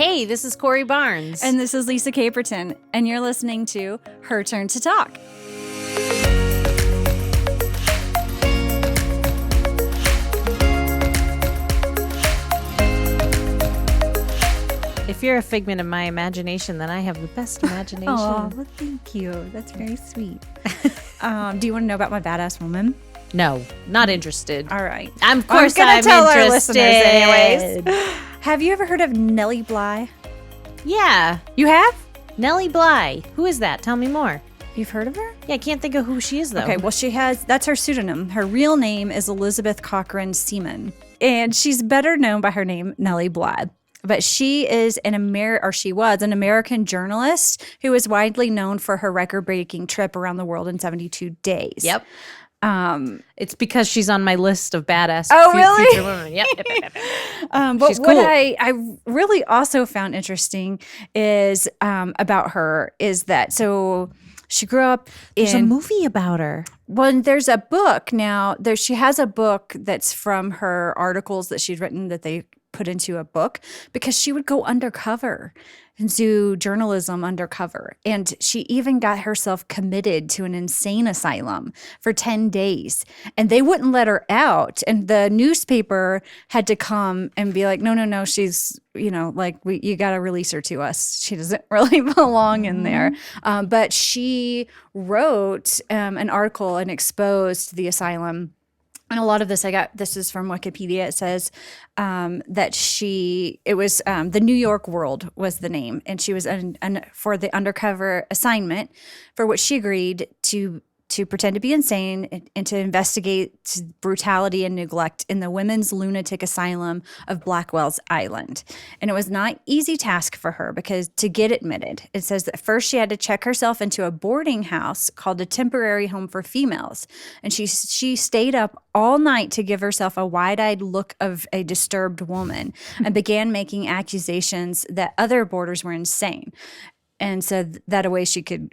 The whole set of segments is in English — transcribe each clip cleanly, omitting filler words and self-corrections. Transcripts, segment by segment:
Hey, this is Corey Barnes. And this is Lisa Caperton, and you're listening to Her Turn to Talk. If you're a figment of my imagination, then I have the best imagination. Oh, well, thank you. That's very sweet. Do you want to know about my badass woman? No, not interested. All right. Of course I'm tell interested. our listeners anyways. Have you ever heard of Nellie Bly? Yeah. You have? Nellie Bly. Who is that? Tell me more. You've heard of her? Yeah, I can't think of who she is, though. Okay, well, that's her pseudonym. Her real name is Elizabeth Cochran Seaman, and she's better known by her name, Nellie Bly. But she is she was an American journalist who was widely known for her record-breaking trip around the world in 72 days. Yep. It's because she's on my list of badass really? future women. Yep. But she's what cool. I really also found interesting is about her is that she grew up in... There's a movie about her. Well, there's a book now. She has a book that's from her articles that she'd written that they put into a book because she would go undercover and do journalism undercover. And she even got herself committed to an insane asylum for 10 days. And they wouldn't let her out. And the newspaper had to come and be like, no, she's, you got to release her to us. She doesn't really belong in there. But she wrote an article and exposed the asylum. And a lot of this this is from Wikipedia. It says that the New York World was the name. And she was for the undercover assignment for which she agreed to pretend to be insane and to investigate brutality and neglect in the women's lunatic asylum of Blackwell's Island. And it was not an easy task for her because to get admitted, it says that first she had to check herself into a boarding house called a temporary home for females. And she stayed up all night to give herself a wide-eyed look of a disturbed woman and began making accusations that other boarders were insane. And so that a way she could,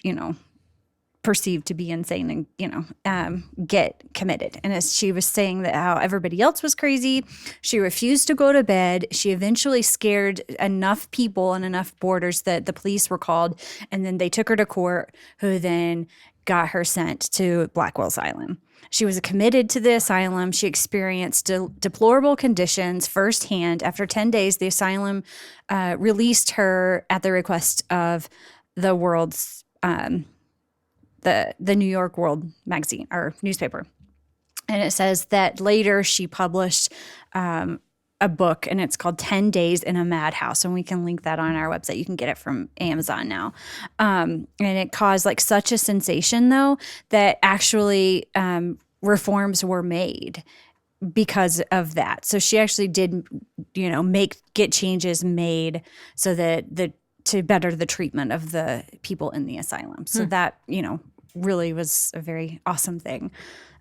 perceived to be insane and get committed. And as she was saying that how everybody else was crazy, she refused to go to bed. She eventually scared enough people and enough boarders that the police were called, and then they took her to court, who then got her sent to Blackwell's Island. She was committed to the asylum. She experienced deplorable conditions firsthand. After 10 days, the asylum released her at the request of the world's the New York World magazine or newspaper. And it says that later she published a book, and it's called 10 Days in a Madhouse. And we can link that on our website. You can get it from Amazon now. And it caused such a sensation, though, that actually reforms were made because of that. So she actually did, get changes made so that to better the treatment of the people in the asylum. So that, really was a very awesome thing.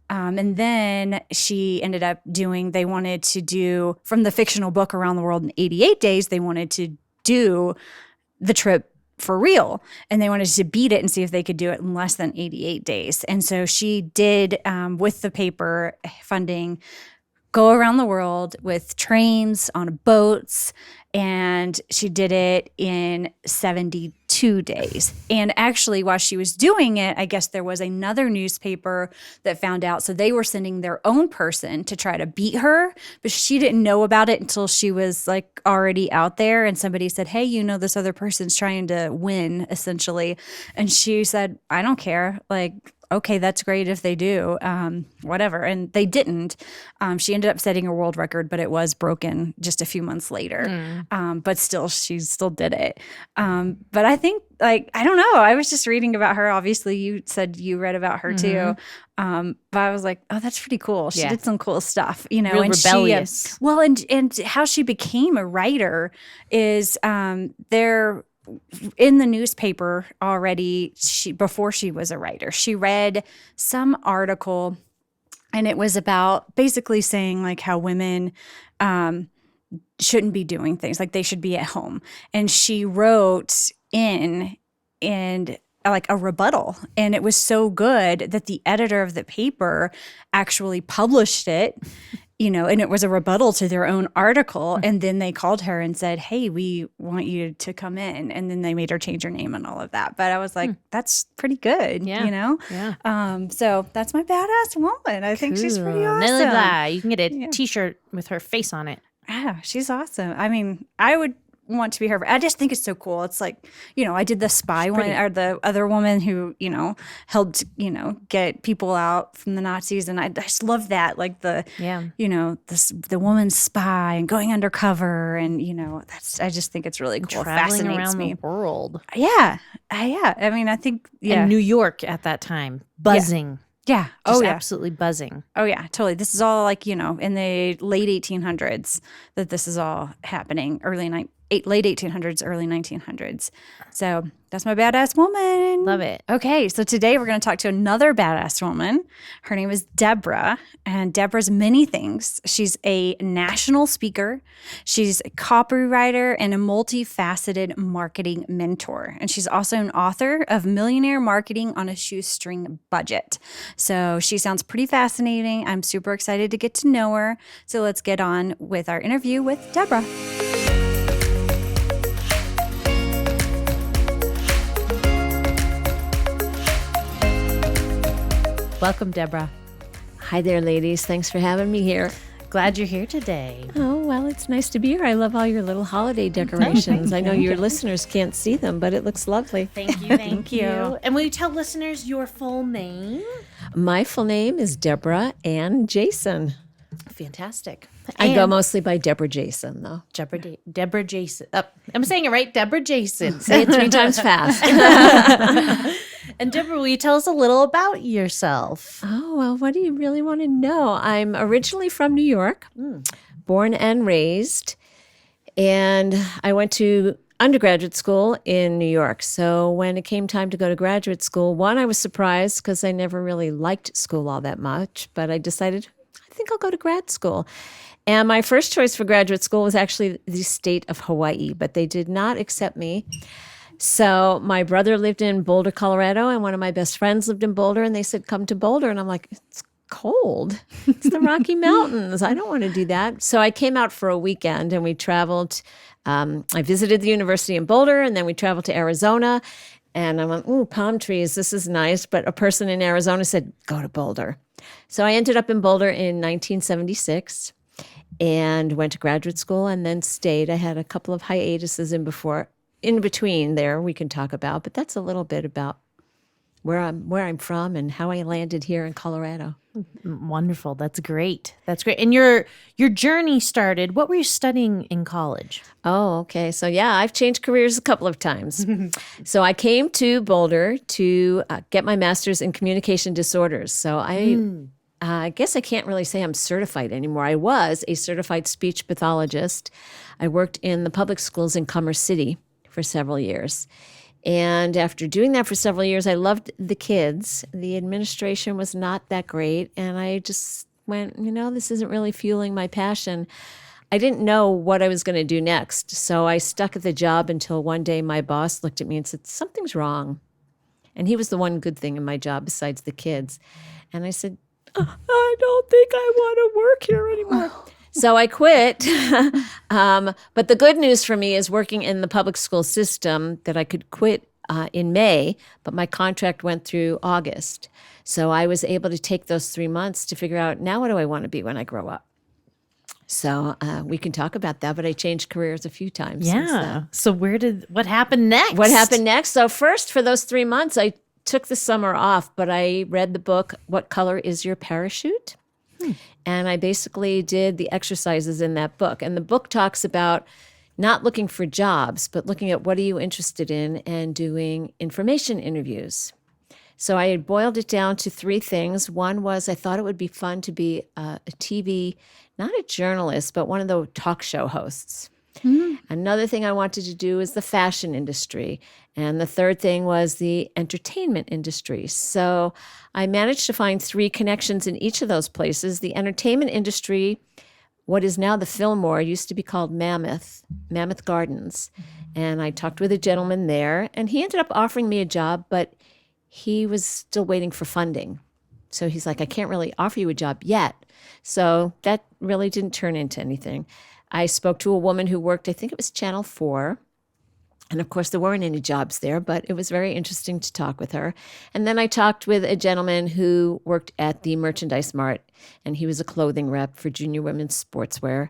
And then she ended up they wanted to do, from the fictional book Around the World in 88 Days, they wanted to do the trip for real. And they wanted to beat it and see if they could do it in less than 88 days. And so she did, with the paper funding, go around the world with trains, on boats, and she did it in 72 days. And actually, while she was doing it, I guess there was another newspaper that found out, so they were sending their own person to try to beat her, but she didn't know about it until she was already out there, and somebody said, hey, this other person's trying to win, essentially. And she said, I don't care, okay, that's great if they do, whatever. And they didn't. She ended up setting a world record, but it was broken just a few months later. But still, she still did it. But I think, I don't know. I was just reading about her. Obviously, you said you read about her too. But I was like, oh, that's pretty cool. She did some cool stuff, Real and rebellious. And how she became a writer is there. In the newspaper already, before she was a writer, she read some article, and it was about basically saying how women shouldn't be doing things, they should be at home. And she wrote in a rebuttal, and it was so good that the editor of the paper actually published it and it was a rebuttal to their own article. And then they called her and said, hey, we want you to come in. And then they made her change her name and all of that. But I was like, that's pretty good, Yeah. So that's my badass woman. I think she's pretty awesome. Nelly Bly. You can get a T-shirt with her face on it. Yeah, she's awesome. I mean, I would want to be her. I just think it's so cool. It's like, I did the spy one, or the other woman who, helped, get people out from the Nazis. And I just love that. Like the woman spy and going undercover. And, I just think it's really cool. Traveling Fascinates around me. the world. Yeah. I mean, I think, And New York at that time, buzzing. Yeah. Just absolutely buzzing. Oh, yeah, totally. This is all like, in the late 1800s that this is all happening, late 1800s, early 1900s. So that's my badass woman. Love it. Okay, so today we're going to talk to another badass woman. Her name is Debra, and Debra's many things. She's a national speaker. She's a copywriter and a multifaceted marketing mentor. And she's also an author of Millionaire Marketing on a Shoestring Budget. So she sounds pretty fascinating. I'm super excited to get to know her. So let's get on with our interview with Debra. Welcome, Debra. Hi there, ladies. Thanks for having me here. Glad you're here today. Oh, well, it's nice to be here. I love all your little holiday decorations. I know your listeners can't see them, but it looks lovely. Thank you. Thank you. And will you tell listeners your full name? My full name is Debra Ann Jason. Fantastic. I go mostly by Debra Jason, though. Debra Jason. I'm saying it right, Debra Jason. Say it 3 times fast. And Debra, will you tell us a little about yourself? Oh, well, what do you really want to know? I'm originally from New York, born and raised, and I went to undergraduate school in New York. So when it came time to go to graduate school, I was surprised because I never really liked school all that much, but I decided, I think I'll go to grad school. And my first choice for graduate school was actually the state of Hawaii, but they did not accept me. So my brother lived in Boulder, Colorado, and one of my best friends lived in Boulder, and they said, come to Boulder. And I'm like, it's cold. It's the Rocky Mountains. I don't want to do that. So I came out for a weekend, and we traveled. I visited the university in Boulder, and then we traveled to Arizona. And I went, ooh, palm trees. This is nice. But a person in Arizona said, go to Boulder. So I ended up in Boulder in 1976 and went to graduate school and then stayed. I had a couple of hiatuses in between there we can talk about, but that's a little bit about where I'm from and how I landed here in Colorado. Wonderful. That's great. That's great. And your journey started, what were you studying in college? Oh, okay. So yeah, I've changed careers a couple of times. So I came to Boulder to get my master's in communication disorders. So I guess I can't really say I'm certified anymore. I was a certified speech pathologist. I worked in the public schools in Commerce City for several years. And after doing that for several years, I loved the kids. The administration was not that great. And I just went, this isn't really fueling my passion. I didn't know what I was going to do next. So I stuck at the job until one day my boss looked at me and said, something's wrong. And he was the one good thing in my job besides the kids. And I said, I don't think I want to work here anymore. So I quit. But the good news for me is working in the public school system that I could quit in May, but my contract went through August. So I was able to take those 3 months to figure out, now what do I want to be when I grow up? So we can talk about that, but I changed careers a few times. Yeah. So what happened next? What happened next? So first, for those 3 months, I took the summer off, but I read the book, What Color is Your Parachute? And I basically did the exercises in that book. And the book talks about not looking for jobs, but looking at what are you interested in and doing information interviews. So I had boiled it down to 3 things. One was I thought it would be fun to be a TV, not a journalist, but one of the talk show hosts. Another thing I wanted to do is the fashion industry. And the third thing was the entertainment industry. So I managed to find 3 connections in each of those places. The entertainment industry, what is now the Fillmore, used to be called Mammoth Gardens. And I talked with a gentleman there, and he ended up offering me a job, but he was still waiting for funding. So he's like, I can't really offer you a job yet. So that really didn't turn into anything. I spoke to a woman who worked, I think it was Channel 4. And of course, there weren't any jobs there, but it was very interesting to talk with her. And then I talked with a gentleman who worked at the Merchandise Mart, and he was a clothing rep for junior women's sportswear.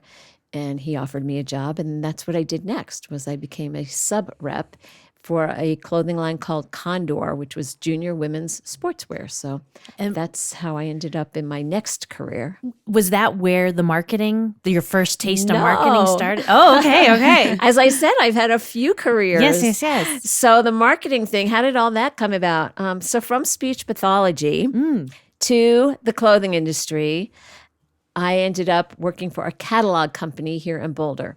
And he offered me a job, and that's what I did next. Was I became a sub rep for a clothing line called Condor, which was junior women's sportswear. So that's how I ended up in my next career. Was that where the marketing, your first taste of No. marketing started? Oh, okay. As I said, I've had a few careers. Yes. So the marketing thing, how did all that come about? So from speech pathology to the clothing industry, I ended up working for a catalog company here in Boulder.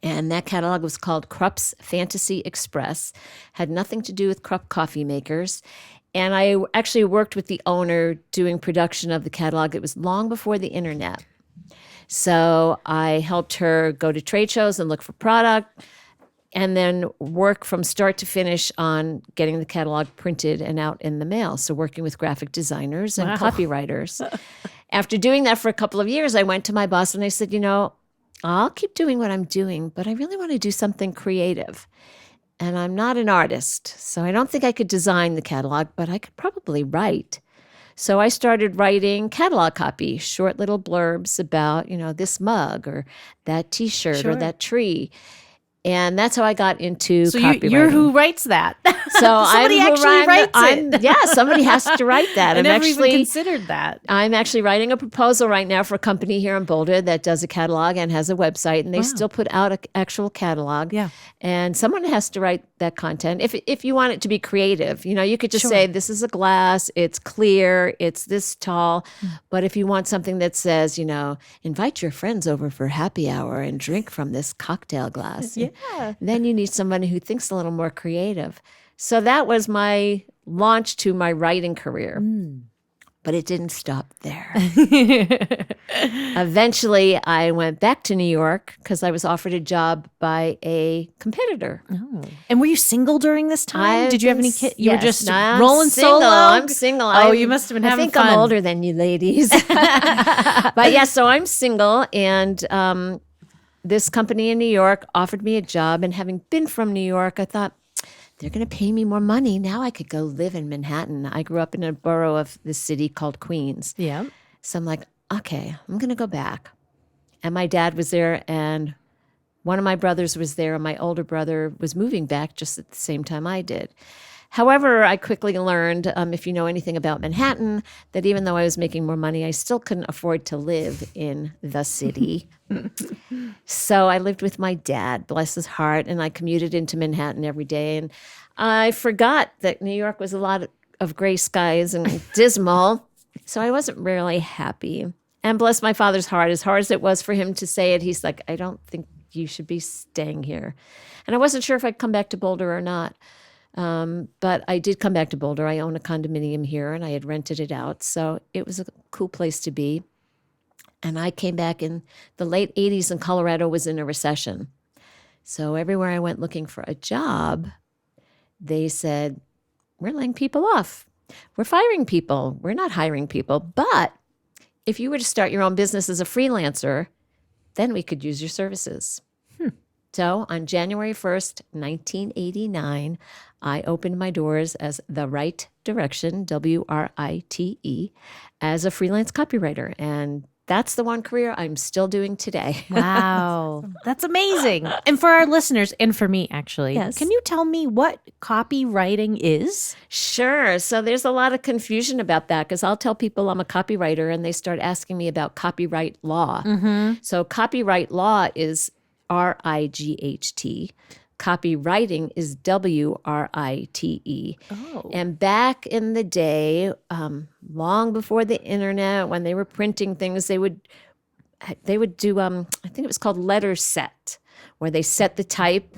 And that catalog was called Krupp's Fantasy Express. Had nothing to do with Krupp coffee makers. And I actually worked with the owner doing production of the catalog. It was long before the internet. So I helped her go to trade shows and look for product, and then work from start to finish on getting the catalog printed and out in the mail. So working with graphic designers and copywriters. After doing that for a couple of years, I went to my boss and I said, I'll keep doing what I'm doing, but I really want to do something creative. And I'm not an artist, so I don't think I could design the catalog, but I could probably write. So I started writing catalog copy, short little blurbs about, this mug or that T-shirt or that tree. And that's how I got into copywriting. You're who writes that. So somebody actually writes it. Yeah, somebody has to write that. I never even considered that. I'm actually writing a proposal right now for a company here in Boulder that does a catalog and has a website, and they still put out an actual catalog. Yeah. And someone has to write that content. If you want it to be creative, you could just say, this is a glass, it's clear, it's this tall. But if you want something that says, invite your friends over for happy hour and drink from this cocktail glass. Yeah. Then you need somebody who thinks a little more creative. So that was my launch to my writing career. But it didn't stop there. Eventually, I went back to New York because I was offered a job by a competitor. Oh. And were you single during this time? Did you have any kids? You were just I'm rolling single. solo? I'm single. Oh, you must have been having fun. I think I'm older than you ladies. But yeah, so I'm single, and this company in New York offered me a job. And having been from New York, I thought, they're going to pay me more money. Now I could go live in Manhattan. I grew up in a borough of the city called Queens. Yeah. So I'm like, okay, I'm going to go back. And my dad was there, and one of my brothers was there, and my older brother was moving back just at the same time I did. However, I quickly learned, if you know anything about Manhattan, that even though I was making more money, I still couldn't afford to live in the city. So I lived with my dad, bless his heart, and I commuted into Manhattan every day. And I forgot that New York was a lot of gray skies and dismal, so I wasn't really happy. And bless my father's heart, as hard as it was for him to say it, he's like, I don't think you should be staying here. And I wasn't sure if I'd come back to Boulder or not. But I did come back to Boulder. I own a condominium here, and I had rented it out. So it was a cool place to be. And I came back in the late 80s, and Colorado was in a recession. So everywhere I went looking for a job, they said, we're laying people off. We're firing people. We're not hiring people. But if you were to start your own business as a freelancer, then we could use your services. So on January 1st, 1989, I opened my doors as The Right Direction, WRITE, as a freelance copywriter. And that's the one career I'm still doing today. Wow. That's amazing. And for our listeners, and for me, actually, Yes. Can you tell me what copywriting is? Sure. So there's a lot of confusion about that because I'll tell people I'm a copywriter and they start asking me about copyright law. So copyright law is RIGHT. Copywriting is WRITE. Oh. And back in the day, long before the internet, when they were printing things, they would do, I think it was called letter set, where they set the type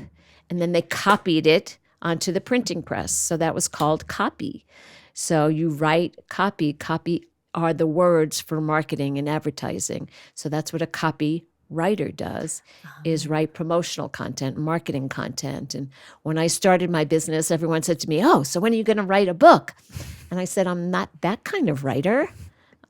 and then they copied it onto the printing press. So that was called copy. So you write copy. Copy are the words for marketing and advertising. So that's what a copywriter writer does is write promotional content, marketing content. And when I started my business, everyone said to me, "Oh, so when are you going to write a book?" And I said, "I'm not that kind of writer.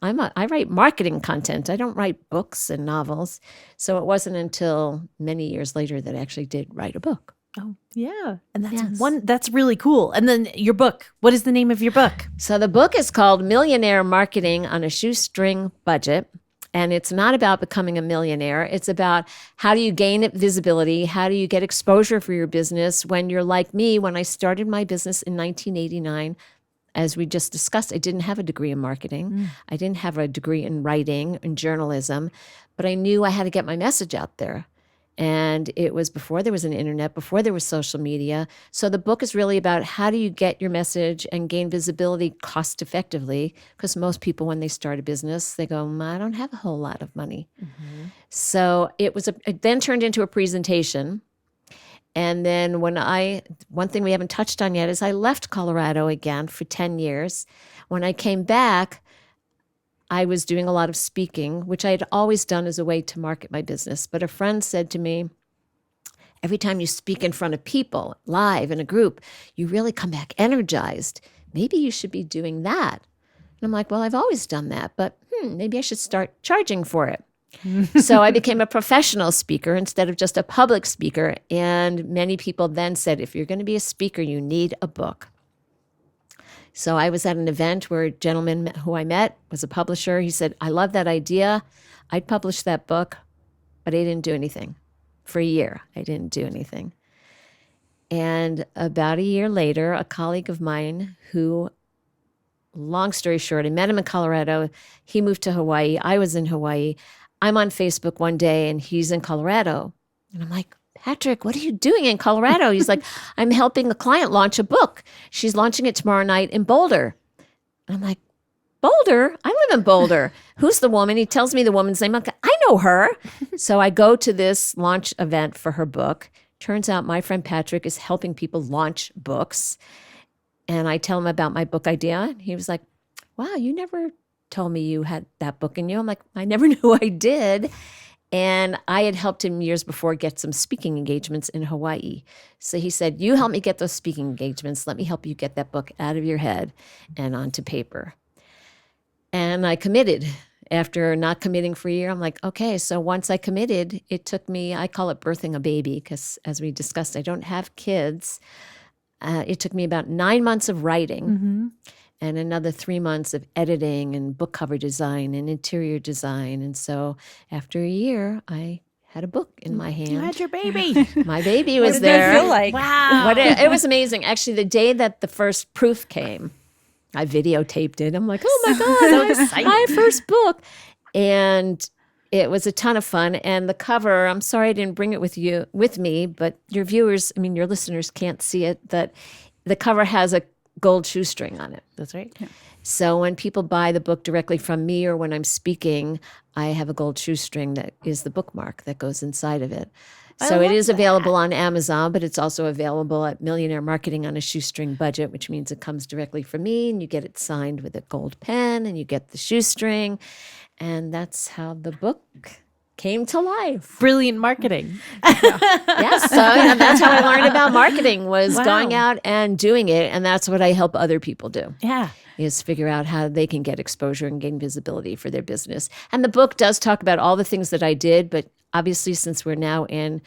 I write marketing content. I don't write books and novels." So it wasn't until many years later that I actually did write a book. Oh, yeah. And Yes. that's really cool. And then your book, what is the name of your book? So the book is called Millionaire Marketing on a Shoestring Budget. And it's not about becoming a millionaire. It's about how do you gain visibility? How do you get exposure for your business when you're like me? When I started my business in 1989, as we just discussed, I didn't have a degree in marketing. I didn't have a degree in writing and journalism, but I knew I had to get my message out there. And it was before there was an internet, before there was social media. So the book is really about how do you get your message and gain visibility cost effectively? Because most people, when they start a business, they go, I don't have a whole lot of money. So it then turned into a presentation. And then one thing we haven't touched on yet is I left Colorado again for 10 years. When I came back, I was doing a lot of speaking, which I had always done as a way to market my business. But a friend said to me, every time you speak in front of people, live in a group, you really come back energized. Maybe you should be doing that. And I'm like, well, I've always done that, but maybe I should start charging for it. So I became a professional speaker instead of just a public speaker. And many people then said, if you're going to be a speaker, you need a book. So I was at an event where a gentleman who I met was a publisher. He said, I love that idea. I'd publish that book, but I didn't do anything. For a year, I didn't do anything. And about a year later, a colleague of mine who, long story short, I met him in Colorado. He moved to Hawaii. I was in Hawaii. I'm on Facebook one day and he's in Colorado. And I'm like, Patrick, what are you doing in Colorado? He's like, I'm helping a client launch a book. She's launching it tomorrow night in Boulder. And I'm like, Boulder? I live in Boulder. Who's the woman? He tells me the woman's name. I'm like, I know her. So I go to this launch event for her book. Turns out my friend Patrick is helping people launch books. And I tell him about my book idea. He was like, wow, you never told me you had that book in you. I'm like, I never knew I did. And I had helped him years before get some speaking engagements in Hawaii. So he said, you help me get those speaking engagements. Let me help you get that book out of your head and onto paper. And I committed. After not committing for a year, I'm like, okay. So once I committed, it took me, I call it birthing a baby because as we discussed, I don't have kids. It took me about 9 months of writing. And another 3 months of editing and book cover design and interior design. And so after a year, I had a book in my hand. You had your baby. My baby was What did there. that feel like? Wow. It was amazing. Actually, the day that the first proof came, I videotaped it. I'm like, oh my God, So exciting. my first book. And it was a ton of fun. And the cover, I'm sorry I didn't bring it with me, but your viewers, I mean, your listeners can't see it, that the cover has a gold shoestring on it. That's right. Yeah. So when people buy the book directly from me or when I'm speaking, I have a gold shoestring that is the bookmark that goes inside of it. So it is available on Amazon, but it's also available at Millionaire Marketing on a Shoestring Budget, which means it comes directly from me and you get it signed with a gold pen and you get the shoestring. And that's how the book came to life. Brilliant marketing. Yes, so that's how I learned about marketing was Wow. going out and doing it. And that's what I help other people do. Yeah. Is figure out how they can get exposure and gain visibility for their business. And the book does talk about all the things that I did, but obviously since we're now in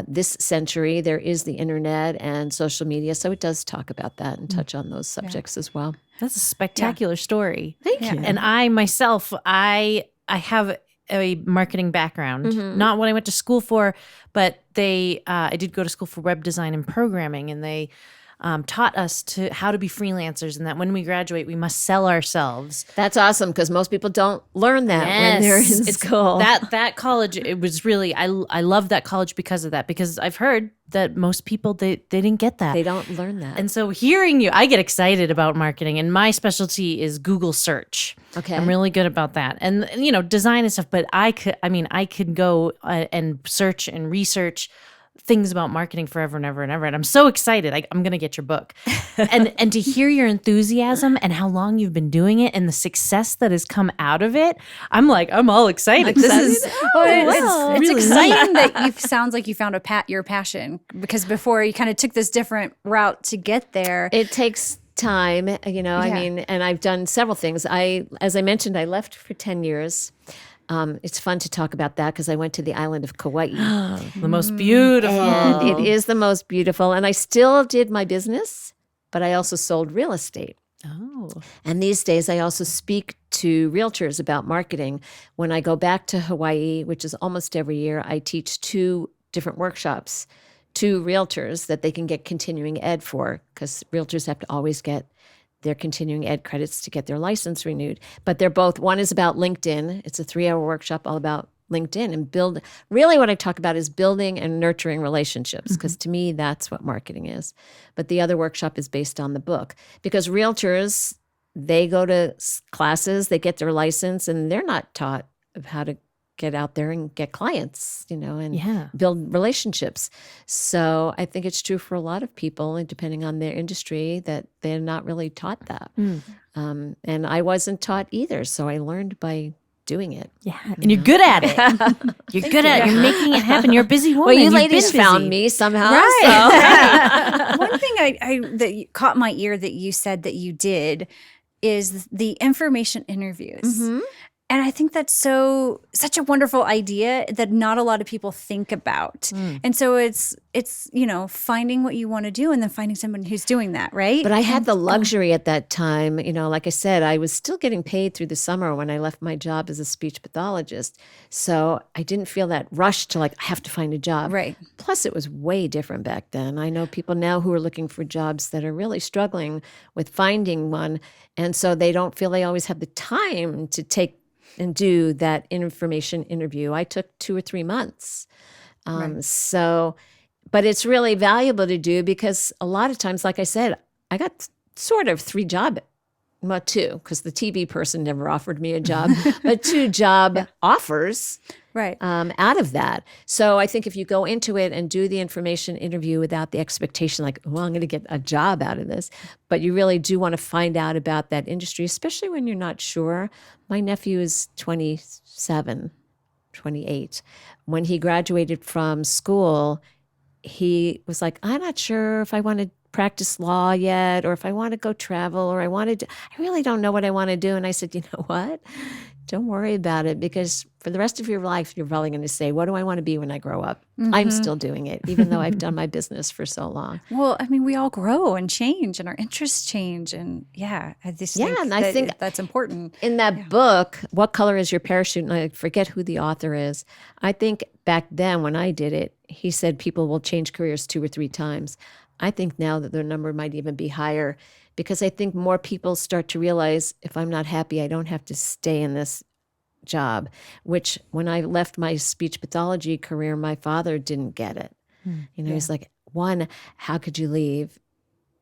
this century, there is the internet and social media. So it does talk about that and touch on those subjects as well. That's a spectacular story. Thank you. And I myself, I have a marketing background, not what I went to school for, but I did go to school for web design and programming, and they taught us how to be freelancers, and that when we graduate, we must sell ourselves. That's awesome because most people don't learn that when they're in school. That college, it was really, I love that college because of that, because I've heard that most people, they didn't get that. They don't learn that. And so hearing you, I get excited about marketing, and my specialty is Google search. Okay. I'm really good about that. And design and stuff, but I could go and search and research things about marketing forever and ever and ever. And I'm so excited. I'm going to get your book. And to hear your enthusiasm and how long you've been doing it and the success that has come out of it, I'm all excited. This is it's really exciting that you sounds like you found your passion, because before you kind of took this different route to get there. It takes time, I mean, and I've done several things. As I mentioned, I left for 10 years. It's fun to talk about that because I went to the island of Kauai. the most beautiful. And it is the most beautiful. And I still did my business, but I also sold real estate. Oh. And these days, I also speak to realtors about marketing. When I go back to Hawaii, which is almost every year, I teach 2 different workshops to realtors that they can get continuing ed for, because realtors have to always get their continuing ed credits to get their license renewed. But they're both, one is about LinkedIn. It's a 3-hour workshop all about LinkedIn and really what I talk about is building and nurturing relationships, because to me, that's what marketing is. But the other workshop is based on the book, because realtors, they go to classes, they get their license, and they're not taught of how to get out there and get clients, and build relationships. So I think it's true for a lot of people, and depending on their industry, that they're not really taught that. And I wasn't taught either. So I learned by doing it. Yeah. And you're good at it. You're good at it. You're making it happen. You're a busy woman. Well, you You've ladies been found busy. me somehow. Right. One thing that caught my ear that you said that you did is the information interviews. And I think that's such a wonderful idea that not a lot of people think about. And so it's finding what you want to do and then finding someone who's doing that, right? But I had the luxury at that time, like I said, I was still getting paid through the summer when I left my job as a speech pathologist. So I didn't feel that rush to I have to find a job. Right. Plus, it was way different back then. I know people now who are looking for jobs that are really struggling with finding one. And so they don't feel they always have the time to take and do that information interview. I took 2 or 3 months. So, but it's really valuable to do because a lot of times, like I said, I got sort of 3 jobs. Well, 2, because the TV person never offered me a job, but 2 job offers out of that. So I think if you go into it and do the information interview without the expectation I'm going to get a job out of this, but you really do want to find out about that industry, especially when you're not sure. My nephew is 27, 28. When he graduated from school, he was like, I'm not sure if I want to practice law yet, or if I want to go travel, or I really don't know what I want to do. And I said, you know what? Don't worry about it, because for the rest of your life, you're probably going to say, what do I want to be when I grow up? I'm still doing it, even though I've done my business for so long. Well, I mean, we all grow and change, and our interests change. And I just think that's important. In that book, What Color is Your Parachute? And I forget who the author is. I think back then when I did it, he said people will change careers 2 or 3 times. I think now that their number might even be higher, because I think more people start to realize if I'm not happy, I don't have to stay in this job, which when I left my speech pathology career, my father didn't get it. He's like, one, how could you leave?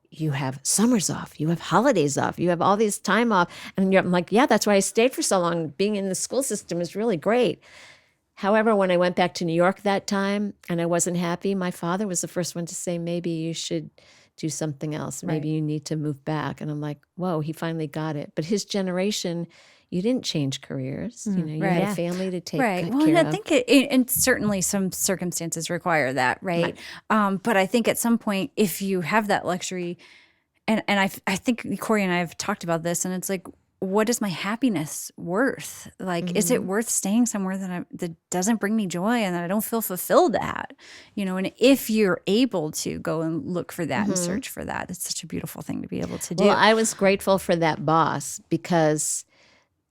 You have summers off, you have holidays off, you have all these time off. And I'm like, yeah, that's why I stayed for so long. Being in the school system is really great. However, when I went back to New York that time and I wasn't happy, my father was the first one to say, maybe you should do something else. Maybe you need to move back. And I'm like, whoa, he finally got it. But his generation, you didn't change careers. You had a family to take care of. Well, I think and certainly some circumstances require that, right? But I think at some point, if you have that luxury, and I think Corey and I have talked about this, and it's like, what is my happiness worth? Is it worth staying somewhere that doesn't bring me joy and that I don't feel fulfilled at? And if you're able to go and look for that and search for that, it's such a beautiful thing to be able to do. Well, I was grateful for that boss because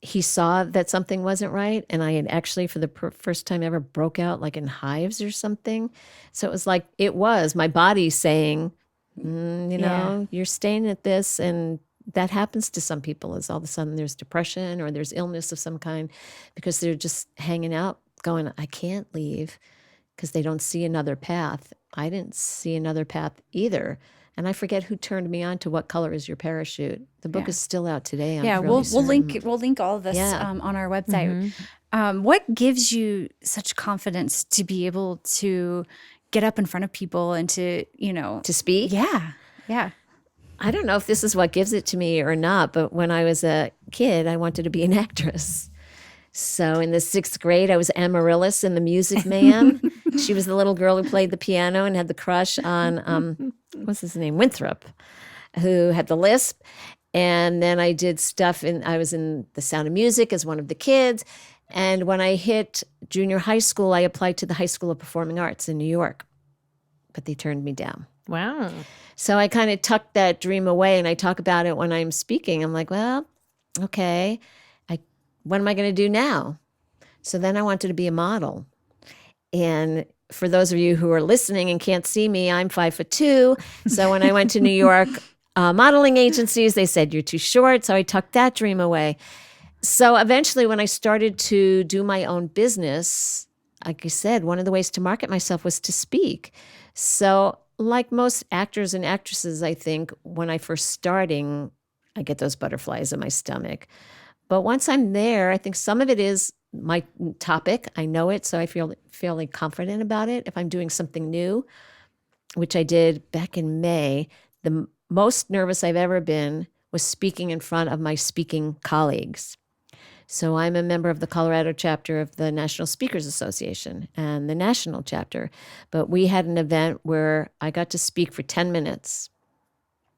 he saw that something wasn't right. And I had actually, for the first time ever, broke out in hives or something. So it was like, it was my body saying, you're staying at this, and that happens to some people, is all of a sudden there's depression or there's illness of some kind because they're just hanging out going, I can't leave, because they don't see another path. I didn't see another path either. And I forget who turned me on to What Color is Your Parachute. The book is still out today. We'll link all of this on our website. What gives you such confidence to be able to get up in front of people and to, To speak? yeah. I don't know if this is what gives it to me or not, but when I was a kid, I wanted to be an actress. So in the 6th grade, I was Amaryllis in The Music Man. She was the little girl who played the piano and had the crush on, what's his name? Winthrop, who had the lisp. And then I did stuff I was in The Sound of Music as one of the kids. And when I hit junior high school, I applied to the High School of Performing Arts in New York, but they turned me down. Wow. So I kind of tucked that dream away, and I talk about it when I'm speaking. I'm like, well, okay, what am I going to do now? So then I wanted to be a model. And for those of you who are listening and can't see me, I'm 5'2". So when I went to New York modeling agencies, they said, you're too short. So I tucked that dream away. So eventually when I started to do my own business, like I said, one of the ways to market myself was to speak. So like most actors and actresses, I think when I first starting, I get those butterflies in my stomach. But once I'm there, I think some of it is my topic. I know it, so I feel fairly confident about it. If I'm doing something new, which I did back in May, the most nervous I've ever been was speaking in front of my speaking colleagues. So I'm a member of the Colorado chapter of the National Speakers Association and the national chapter. But we had an event where I got to speak for 10 minutes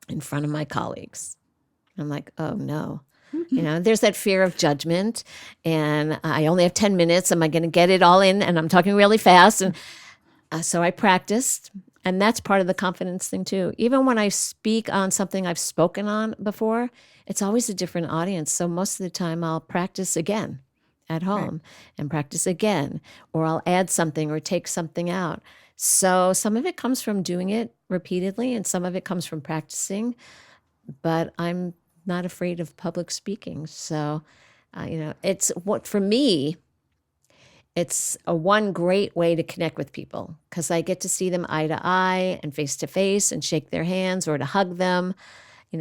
in front of my colleagues. I'm like, oh no. There's that fear of judgment, and I only have 10 minutes. Am I going to get it all in? And I'm talking really fast. And so I practiced, and that's part of the confidence thing too. Even when I speak on something I've spoken on before, it's always a different audience. So most of the time I'll practice again at home and practice again, or I'll add something or take something out. So some of it comes from doing it repeatedly, and some of it comes from practicing, but I'm not afraid of public speaking. So, it's for me, it's one great way to connect with people because I get to see them eye to eye and face to face and shake their hands or to hug them.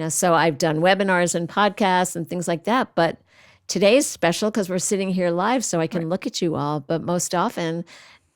So I've done webinars and podcasts and things like that. But today's special because we're sitting here live so I can look at you all. But most often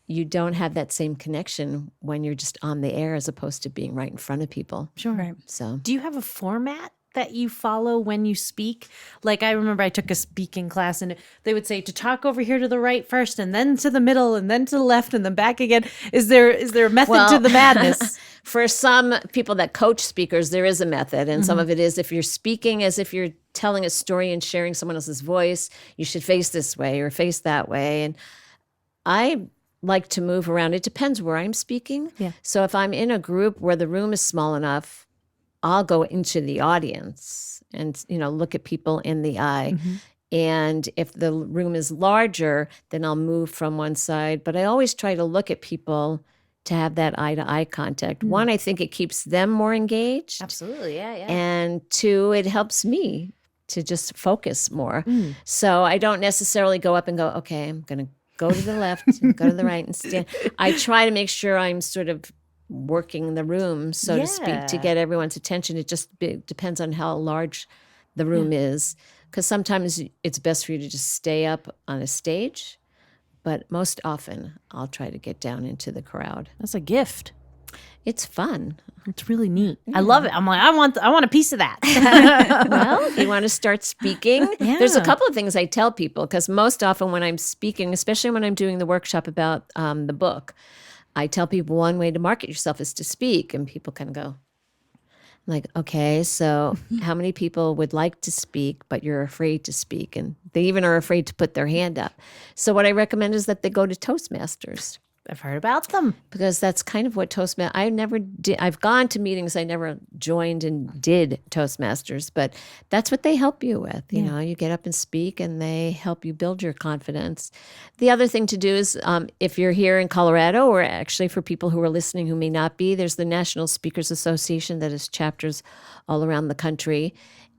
you don't have that same connection when you're just on the air as opposed to being right in front of people. Sure. Right. So do you have a format that you follow when you speak? Like I remember I took a speaking class and they would say to talk over here to the right first and then to the middle and then to the left and then back again. Is there a method to the madness? For some people that coach speakers, there is a method. And some of it is if you're speaking as if you're telling a story and sharing someone else's voice, you should face this way or face that way. And I like to move around. It depends where I'm speaking. Yeah. So if I'm in a group where the room is small enough, I'll go into the audience and, look at people in the eye. And if the room is larger, then I'll move from one side. But I always try to look at people to have that eye-to-eye contact. One, I think it keeps them more engaged. Absolutely, yeah. And two, it helps me to just focus more. So I don't necessarily go up and go, okay, I'm going to go to the left, go to the right and stand. I try to make sure I'm sort of working the room, so to speak, to get everyone's attention. It just depends on how large the room is. Because sometimes it's best for you to just stay up on a stage. But most often, I'll try to get down into the crowd. That's a gift. It's fun. It's really neat. I love it. I'm like, I want a piece of that. Well, if you want to start speaking, there's a couple of things I tell people. Because most often when I'm speaking, especially when I'm doing the workshop about the book, I tell people one way to market yourself is to speak, and people kind of go, like, okay, so how many people would like to speak, but you're afraid to speak? And they even are afraid to put their hand up. So what I recommend is that they go to Toastmasters. I've heard about them. Because that's kind of what Toastmasters, I never did. I've gone to meetings. I never joined and did Toastmasters, but that's what they help you with. You get up and speak and they help you build your confidence. The other thing to do is if you're here in Colorado, or actually for people who are listening who may not be, there's the National Speakers Association that has chapters all around the country.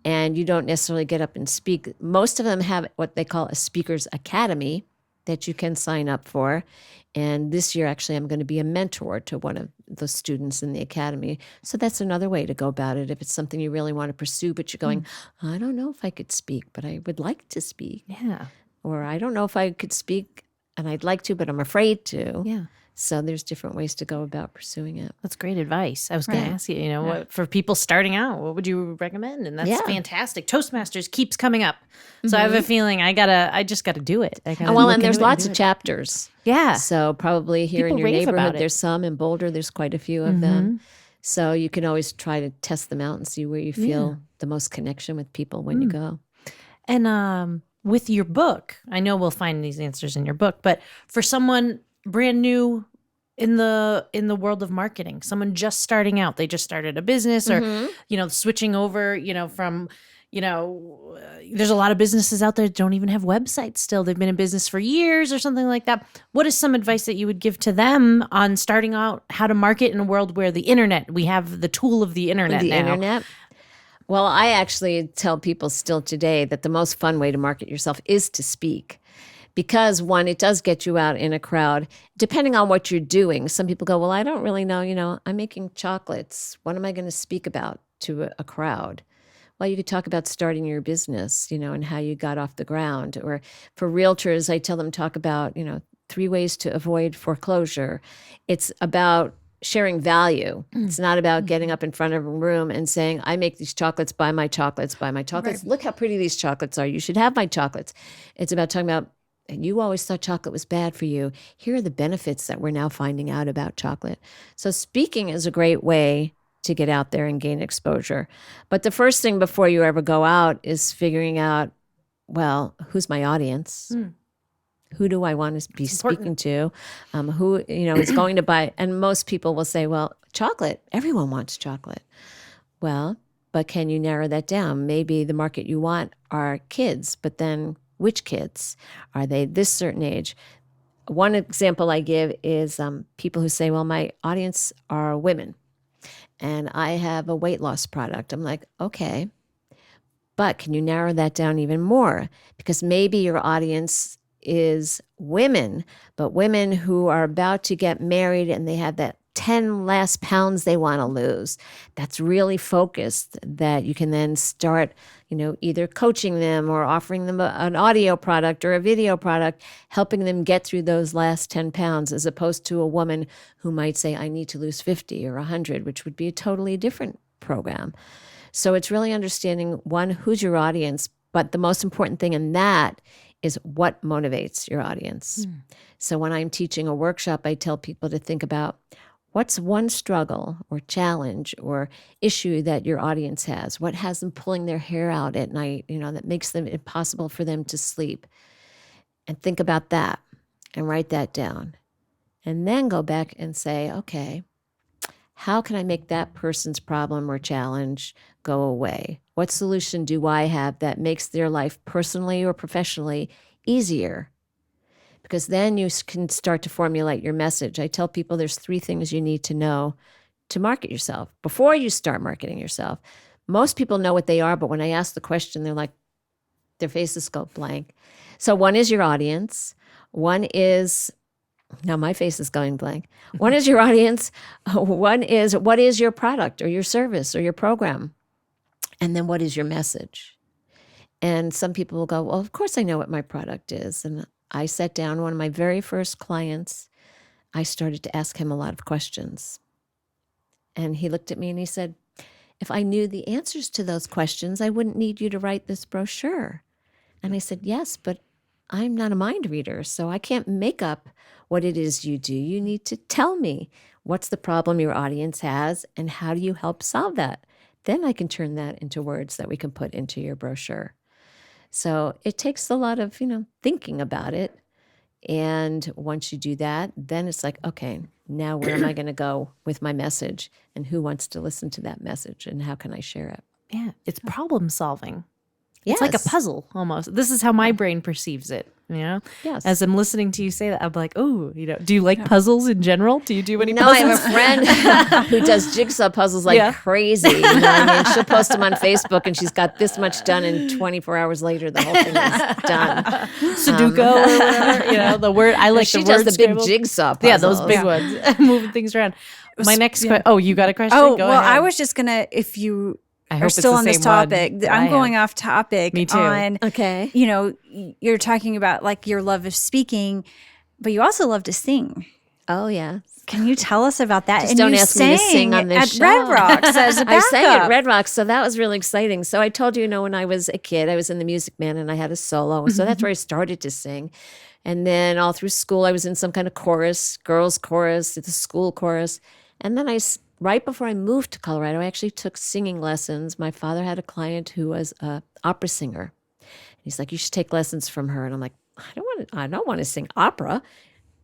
And you don't necessarily get up and speak. Most of them have what they call a Speakers Academy that you can sign up for. And this year, actually, I'm going to be a mentor to one of the students in the academy. So that's another way to go about it. If it's something you really want to pursue, but you're going, I don't know if I could speak, but I would like to speak. Yeah. Or I don't know if I could speak and I'd like to, but I'm afraid to. Yeah. So there's different ways to go about pursuing it. That's great advice. I was going to ask you, what, for people starting out, what would you recommend? And that's fantastic. Toastmasters keeps coming up. So I have a feeling I just got to do it. And there's lots of chapters. Yeah. So probably here People in your rave about neighborhood, it. there's some. In Boulder, there's quite a few of them. So you can always try to test them out and see where you feel the most connection with people when you go. And with your book, I know we'll find these answers in your book, but for someone brand new in the world of marketing, someone just starting out, they just started a business or, switching over, from, there's a lot of businesses out there that don't even have websites still. They've been in business for years or something like that. What is some advice that you would give to them on starting out, how to market in a world where we have the tool of the internet now? Well, I actually tell people still today that the most fun way to market yourself is to speak. Because one, it does get you out in a crowd, depending on what you're doing. Some people go, well, I don't really know, I'm making chocolates. What am I going to speak about to a crowd? Well, you could talk about starting your business, and how you got off the ground. Or for realtors, I tell them talk about, 3 ways to avoid foreclosure. It's about sharing value. It's not about getting up in front of a room and saying, I make these chocolates, buy my chocolates, buy my chocolates. Right. Look how pretty these chocolates are. You should have my chocolates. It's about talking about, you always thought chocolate was bad for you. Here are the benefits that we're now finding out about chocolate. So speaking is a great way to get out there and gain exposure. But the first thing before you ever go out is figuring out, well, who's my audience? Who do I want to be speaking to? Who is going to buy? And most people will say, well, chocolate. Everyone wants chocolate. Well, but can you narrow that down? Maybe the market you want are kids, but then which kids? Are they this certain age? One example I give is people who say, well, my audience are women and I have a weight loss product. I'm like, okay, but can you narrow that down even more? Because maybe your audience is women, but women who are about to get married and they have that 10 last pounds they want to lose. That's really focused, that you can then start, either coaching them or offering them an audio product or a video product, helping them get through those last 10 pounds, as opposed to a woman who might say, I need to lose 50 or 100, which would be a totally different program. So it's really understanding, one, who's your audience, but the most important thing in that is what motivates your audience. So when I'm teaching a workshop, I tell people to think about, what's one struggle or challenge or issue that your audience has? What has them pulling their hair out at night, that makes them impossible for them to sleep? And think about that and write that down. And then go back and say, okay, how can I make that person's problem or challenge go away? What solution do I have that makes their life personally or professionally easier? Because then you can start to formulate your message. I tell people there's 3 things you need to know to market yourself before you start marketing yourself. Most people know what they are, but when I ask the question, they're like, their faces go blank. So one is your audience. One is, now my face is going blank. One is your audience. One is, what is your product or your service or your program? And then what is your message? And some people will go, well, of course I know what my product is. And I sat down, one of my very first clients, I started to ask him a lot of questions. And he looked at me and he said, if I knew the answers to those questions, I wouldn't need you to write this brochure. And I said, yes, but I'm not a mind reader, so I can't make up what it is you do. You need to tell me what's the problem your audience has and how do you help solve that? Then I can turn that into words that we can put into your brochure. So it takes a lot of, thinking about it. And once you do that, then it's like, okay, now where am I going to go with my message? And who wants to listen to that message? And how can I share it? Yeah, it's problem solving. Yes. It's like a puzzle almost. This is how my brain perceives it, Yes. As I'm listening to you say that, I'm like, oh, do you like puzzles in general? Do you do any No, puzzles? I have a friend who does jigsaw puzzles like crazy. She'll post them on Facebook and she's got this much done, and 24 hours later, the whole thing is done. Sudoku or whatever, the word, I like she the word does the big jigsaw puzzles. Yeah, those big ones, moving things around. My next question, you got a question? Oh, Go well, ahead. I was just going to, if you I are hope still it's on the this same one topic, that I'm I going am. off topic Me too. on, okay. You're talking about like your love of speaking, but you also love to sing. Oh, yeah. Can you tell us about that? Just and don't you ask me to sing on this at show. Red Rocks as a backup. I sang at Red Rocks, so that was really exciting. So I told you, when I was a kid, I was in the Music Man and I had a solo. So that's where I started to sing. And then all through school, I was in some kind of chorus, girls' chorus, the school chorus. And then right before I moved to Colorado, I actually took singing lessons. My father had a client who was an opera singer. He's like, you should take lessons from her. And I'm like, I don't want to sing opera.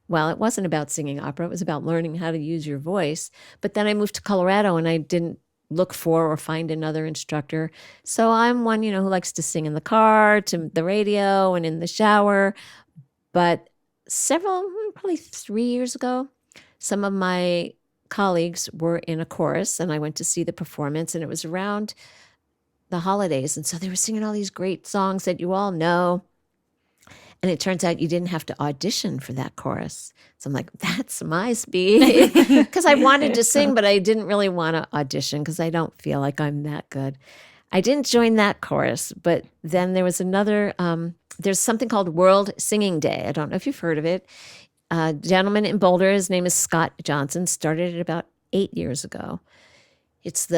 Well, it wasn't about singing opera. It was about learning how to use your voice. But then I moved to Colorado and I didn't look for or find another instructor. So I'm one, who likes to sing in the car, to the radio, and in the shower. But probably 3 years ago, some of my colleagues were in a chorus and I went to see the performance, and it was around the holidays. And so they were singing all these great songs that you all know. And it turns out you didn't have to audition for that chorus. So I'm like, that's my speed. Because I wanted to sing, but I didn't really want to audition because I don't feel like I'm that good. I didn't join that chorus, but then there was another, there's something called World Singing Day. I don't know if you've heard of it. A gentleman in Boulder, his name is Scott Johnson, started it about 8 years ago. It's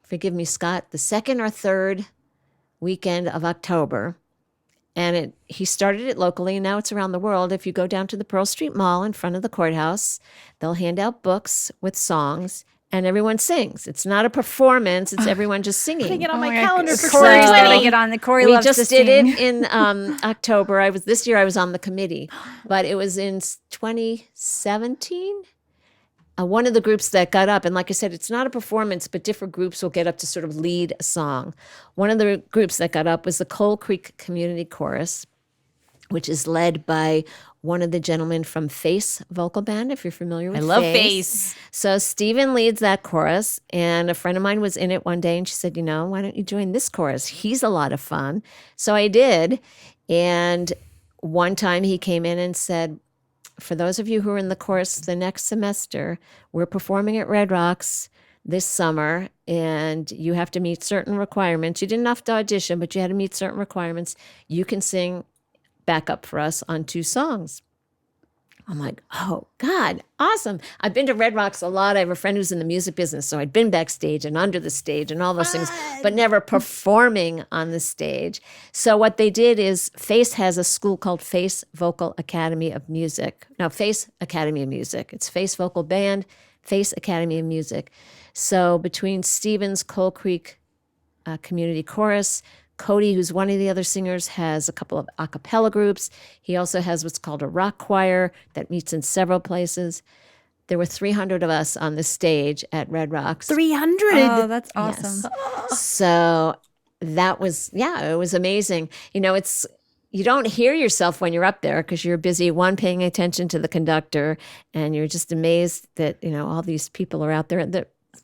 forgive me, Scott, the second or third weekend of October. And he started it locally, and now it's around the world. If you go down to the Pearl Street Mall in front of the courthouse, they'll hand out books with songs, and everyone sings. It's not a performance. It's everyone just singing. Putting it on my calendar for Corey's 2020. got to get on the Corey We loves to just did sing. it in October. This year I was on the committee, but it was in 2017. One of the groups that got up, and like I said, it's not a performance, but different groups will get up to sort of lead a song. One of the groups that got up was the Coal Creek Community Chorus, which is led by one of the gentlemen from Face Vocal Band, if you're familiar with I love Face. So Stephen leads that chorus, and a friend of mine was in it one day, and she said, why don't you join this chorus? He's a lot of fun. So I did, and one time he came in and said, for those of you who are in the chorus the next semester, we're performing at Red Rocks this summer, and you have to meet certain requirements. You didn't have to audition, but you had to meet certain requirements. You can sing backup for us on 2 songs. I'm like, oh, God, awesome. I've been to Red Rocks a lot. I have a friend who's in the music business, so I'd been backstage and under the stage and all those things, but never performing on the stage. So what they did is Face has a school called Face Vocal Academy of Music. No, Face Academy of Music. It's Face Vocal Band, Face Academy of Music. So between Stevens, Coal Creek Community Chorus, Cody, who's one of the other singers, has a couple of a cappella groups. He also has what's called a rock choir that meets in several places. There were 300 of us on the stage at Red Rocks. 300. Oh, that's awesome. Yes. So that was, it was amazing. You don't hear yourself when you're up there because you're busy, one, paying attention to the conductor, and you're just amazed that, all these people are out there.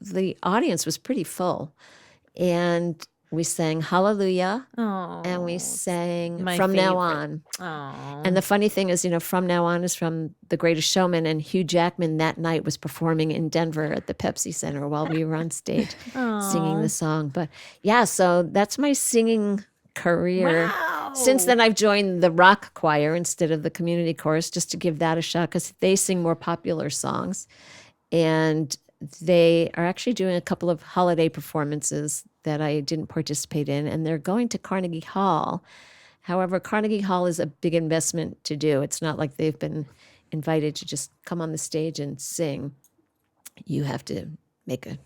The audience was pretty full. And we sang Hallelujah, and we sang From Now On. And the funny thing is, From Now On is from The Greatest Showman, and Hugh Jackman that night was performing in Denver at the Pepsi Center while we were on stage singing the song. But so that's my singing career. Wow. Since then, I've joined the rock choir instead of the community chorus just to give that a shot because they sing more popular songs. And they are actually doing a couple of holiday performances that I didn't participate in, and they're going to Carnegie Hall. However, Carnegie Hall is a big investment to do. It's not like they've been invited to just come on the stage and sing. You have to make an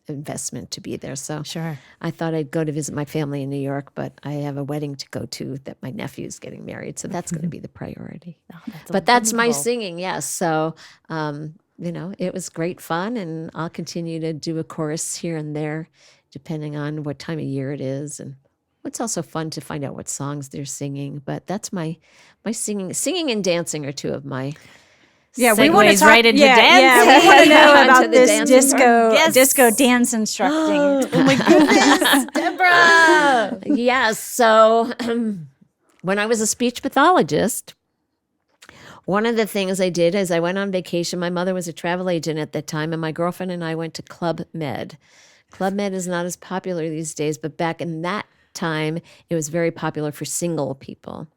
investment to be there. So Sure. I thought I'd go to visit my family in New York, but I have a wedding to go to that my nephew's getting married, so that's going to be the priority. But that's my singing, yes. So it was great fun, and I'll continue to do a chorus here and there, depending on what time of year it is. And it's also fun to find out what songs they're singing. But that's my singing. Singing and dancing are 2 of my Yeah, Segues we want to talk right into dance. dance. We want to know Onto about the this dancing disco dance instructing. Oh my goodness, Debra. Yes. So when I was a speech pathologist, one of the things I did is I went on vacation. My mother was a travel agent at that time, and my girlfriend and I went to Club Med. Club Med is not as popular these days, but back in that time, it was very popular for single people.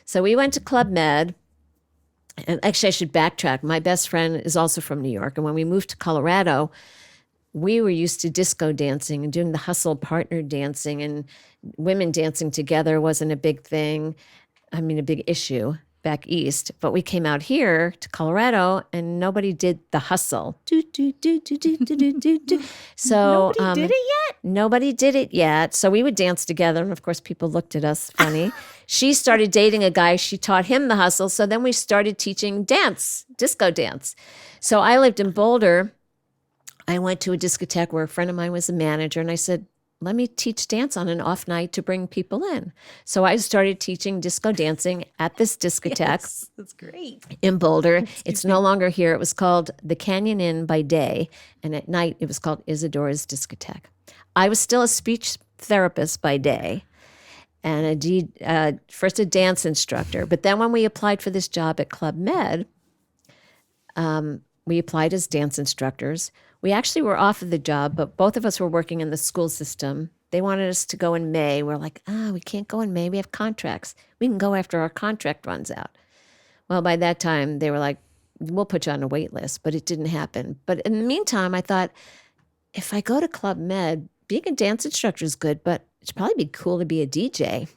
So we went to Club Med, And actually, I should backtrack. My best friend is also from New York. And when we moved to Colorado, we were used to disco dancing and doing the hustle partner dancing, and women dancing together wasn't a big thing. I mean, a big issue back east. But we came out here to Colorado and nobody did the hustle. So Nobody did it yet? Nobody did it yet. So we would dance together. And of course, people looked at us funny. She started dating a guy. She taught him the hustle. So then we started teaching dance, disco dance. So I lived in Boulder. I went to a discotheque where a friend of mine was a manager. And I said, let me teach dance on an off night to bring people in. So I started teaching disco dancing at this discotheque. Yes, that's great. In Boulder. It's no longer here. It was called the Canyon Inn by day. And at night, it was called Isadora's Discotheque. I was still a speech therapist by day and first a dance instructor. But then when we applied for this job at Club Med, we applied as dance instructors. We actually were offered the job, but both of us were working in the school system. They wanted us to go in May. We're like, we can't go in May. We have contracts. We can go after our contract runs out. Well, by that time, they were like, we'll put you on a wait list, but it didn't happen. But in the meantime, I thought, if I go to Club Med, being a dance instructor is good, but it'd probably be cool to be a DJ.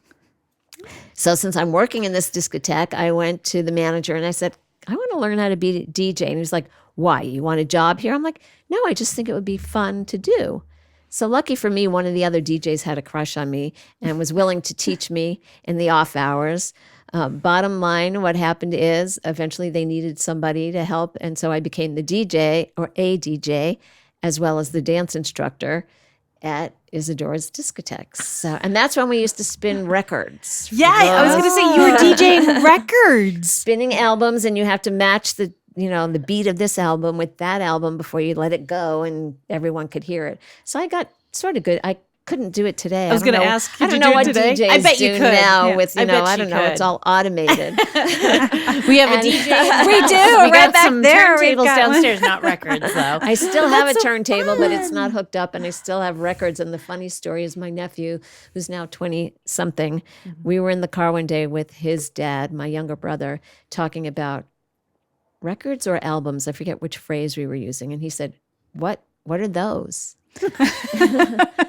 So since I'm working in this discotheque, I went to the manager and I said, I want to learn how to be a DJ. And he was like, why? You want a job here? I'm like, no, I just think it would be fun to do. So lucky for me, one of the other DJs had a crush on me and was willing to teach me in the off hours. Bottom line, what happened is eventually they needed somebody to help. And so I became the DJ, or a DJ, as well as the dance instructor at Isadora's Discotheques. So, and that's when we used to spin records. Yeah, I was going to say you were DJing records. Spinning albums, and you have to match the beat of this album with that album before you let it go and everyone could hear it. So I got sort of good. I couldn't do it today. I was going to ask, I don't know what today? DJs I bet you do could. now with, I don't know, could. it's all automated. We have a DJ. We do. We Right got back some there. We've turntables got one. downstairs, not records though. I still have a so turntable, but it's fun. not hooked up, and I still have records. And the funny story is my nephew, who's now 20-something, we were in the car one day with his dad, my younger brother, talking about records or albums. I forget which phrase we were using. And he said, what are those? And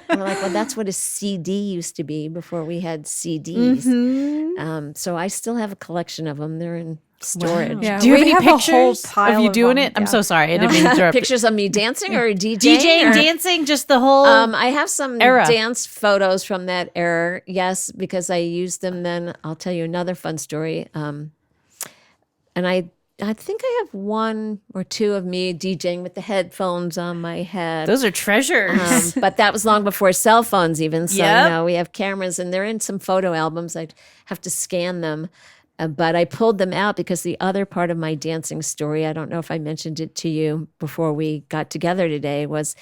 we're like, well, that's what a CD used to be before we had CDs. Mm-hmm. So I still have a collection of them. They're in storage. Wow. Yeah, Do you have we any have a whole pictures pile of you of doing them, it? I'm yeah. so sorry. I didn't mean to interrupt. Pictures of me dancing or DJing? DJing, or- dancing, just the whole. I have some era. dance photos from that era. Yes, because I used them then. I'll tell you another fun story. And I think I have one or two of me DJing with the headphones on my head. Those are treasures. But that was long before cell phones even. So Yep. we have cameras and they're in some photo albums. I'd have to scan them. But I pulled them out because the other part of my dancing story, I don't know if I mentioned it to you before we got together today, was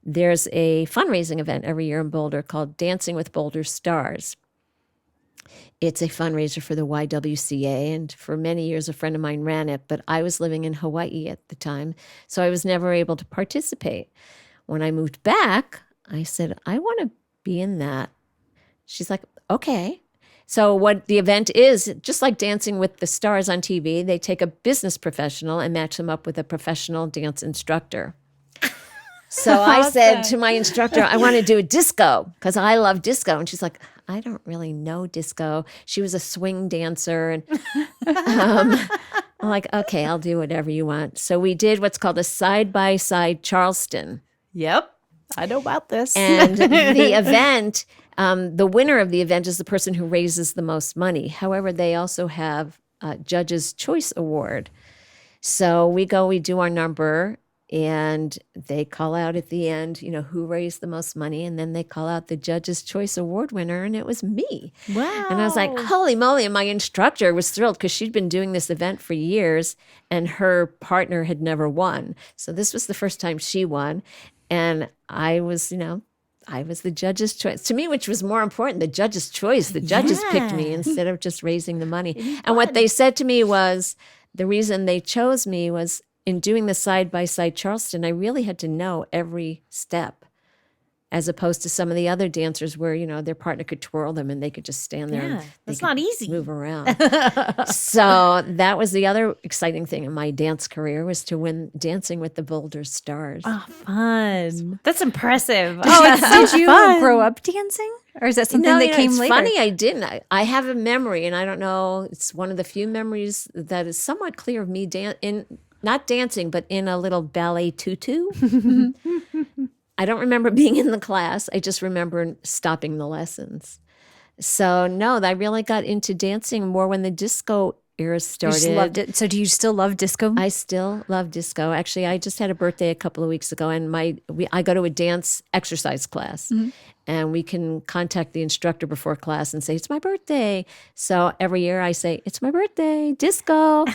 there's a fundraising event every year in Boulder called Dancing with Boulder Stars. It's a fundraiser for the YWCA, and for many years a friend of mine ran it, but I was living in Hawaii at the time, so I was never able to participate. When I moved back, I said, I want to be in that. She's like, okay. So what the event is, just like Dancing with the Stars on TV, they take a business professional and match them up with a professional dance instructor. So I said to my instructor, I want to do a disco because I love disco. And she's like, I don't really know disco. She was a swing dancer. And I'm like, okay, I'll do whatever you want. So we did what's called a side-by-side Charleston. Yep. I know about this. And the event, the winner of the event is the person who raises the most money. However, they also have a Judge's Choice Award. So we do our number, and they call out at the end, who raised the most money. And then they call out the Judge's Choice Award winner, and it was me. Wow. And I was like, holy moly. And my instructor was thrilled because she'd been doing this event for years, and her partner had never won. So this was the first time she won. And I was, I was the judge's choice. To me, which was more important, the judge's choice. The judges picked me instead of just raising the money. And what they said to me was, the reason they chose me was in doing the side-by-side Charleston, I really had to know every step. as opposed to some of the other dancers where, their partner could twirl them and they could just stand there and that's they not could easy. move around. So that was the other exciting thing in my dance career, was to win Dancing with the Boulder Stars. Oh, fun. That's impressive. Oh, it's so Did you fun. grow up dancing? Or is that something that came it's later? funny, I didn't. I have a memory, and I don't know, it's one of the few memories that is somewhat clear of me not dancing, but in a little ballet tutu. I don't remember being in the class. I just remember stopping the lessons. So no, I really got into dancing more when the disco era You started. just loved it. So do you still love disco? I still love disco. Actually, I just had a birthday a couple of weeks ago, and I go to a dance exercise class, and we can contact the instructor before class and say, it's my birthday. So every year I say, it's my birthday, disco.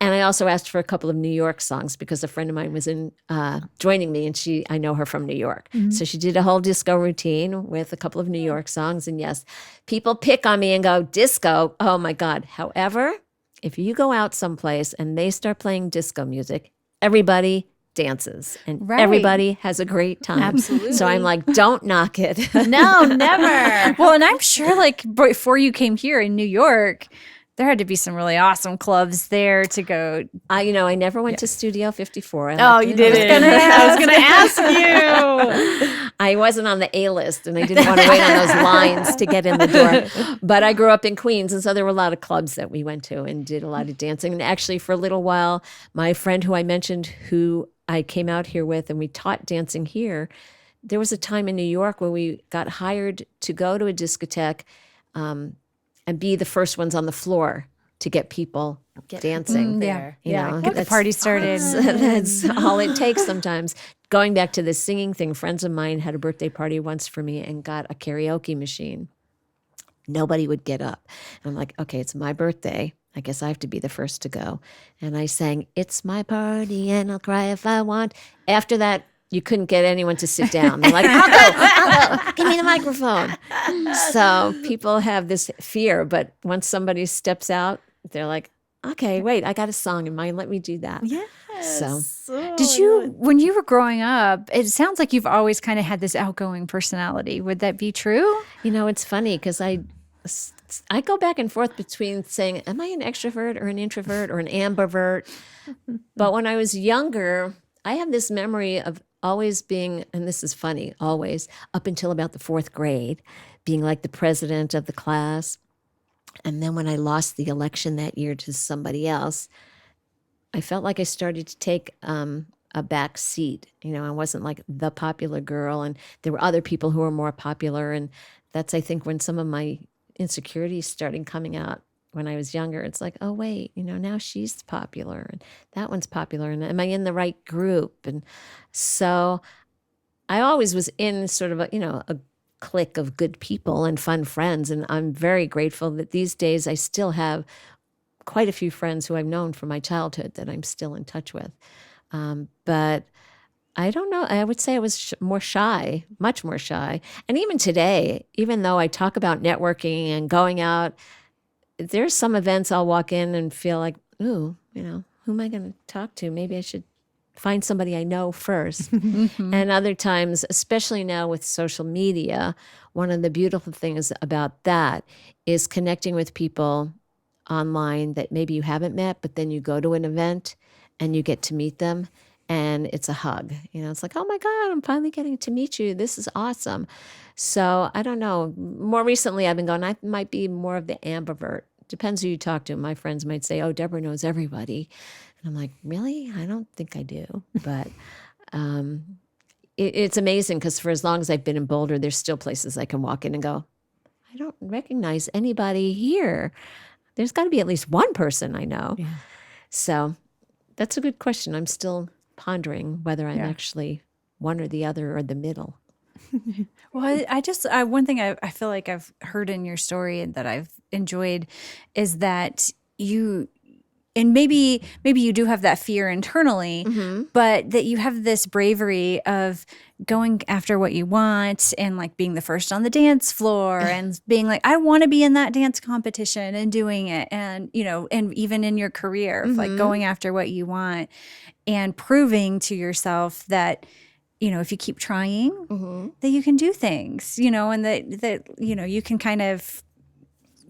And I also asked for a couple of New York songs because a friend of mine was joining me, and I know her from New York. So she did a whole disco routine with a couple of New York songs. And yes, people pick on me and go, disco, oh my God. However, if you go out someplace and they start playing disco music, everybody dances and everybody has a great time. Absolutely. So I'm like, don't knock it. No, never. Well, and I'm sure like before you came here in New York, there had to be some really awesome clubs there to go. I never went to Studio 54. You didn't. I was going to ask you. I wasn't on the A list, and I didn't want to wait on those lines to get in the door. But I grew up in Queens, and so there were a lot of clubs that we went to and did a lot of dancing. And actually, for a little while, my friend who I mentioned, who I came out here with, and we taught dancing here, there was a time in New York where we got hired to go to a discotheque and be the first ones on the floor to get people dancing. There. Get the party started. That's all it takes sometimes. Going back to the singing thing, friends of mine had a birthday party once for me and got a karaoke machine. Nobody would get up. And I'm like, okay, it's my birthday. I guess I have to be the first to go. And I sang, it's my party and I'll cry if I want. After that, you couldn't get anyone to sit down. They're like, I'll go. Give me the microphone. So people have this fear, but once somebody steps out, they're like, okay, wait, I got a song in mind. Let me do that. Yes. So Did you, when you were growing up, it sounds like you've always kind of had this outgoing personality. Would that be true? it's funny because I go back and forth between saying, am I an extrovert or an introvert or an ambivert? But when I was younger, I have this memory of always being, and this is funny, always, up until about the 4th grade, being like the president of the class. And then when I lost the election that year to somebody else, I felt like I started to take a back seat. I wasn't like the popular girl, and there were other people who were more popular. And that's, I think, when some of my insecurities started coming out when I was younger. It's like, oh, wait, now she's popular and that one's popular. And am I in the right group? And so I always was in sort of a clique of good people and fun friends. And I'm very grateful that these days I still have quite a few friends who I've known from my childhood that I'm still in touch with. But I don't know. I would say I was more shy, much more shy. And even today, even though I talk about networking and going out, there's some events I'll walk in and feel like, ooh, who am I going to talk to? Maybe I should find somebody I know first. And other times, especially now with social media, one of the beautiful things about that is connecting with people online that maybe you haven't met, but then you go to an event and you get to meet them. And it's a hug. It's like, oh my God, I'm finally getting to meet you. This is awesome. So I don't know. More recently, I've been going, I might be more of the ambivert. Depends who you talk to. My friends might say, oh, Debra knows everybody. And I'm like, really? I don't think I do. But it's amazing because for as long as I've been in Boulder, there's still places I can walk in and go, I don't recognize anybody here. There's got to be at least one person I know. Yeah. So that's a good question. I'm still pondering whether I'm actually one or the other or the middle. Well, one thing I feel like I've heard in your story and that I've enjoyed is that you, and maybe you do have that fear internally, but that you have this bravery of going after what you want and like being the first on the dance floor and being like, I want to be in that dance competition and doing it. And, and even in your career, like going after what you want and proving to yourself that if you keep trying, that you can do things, and that you can kind of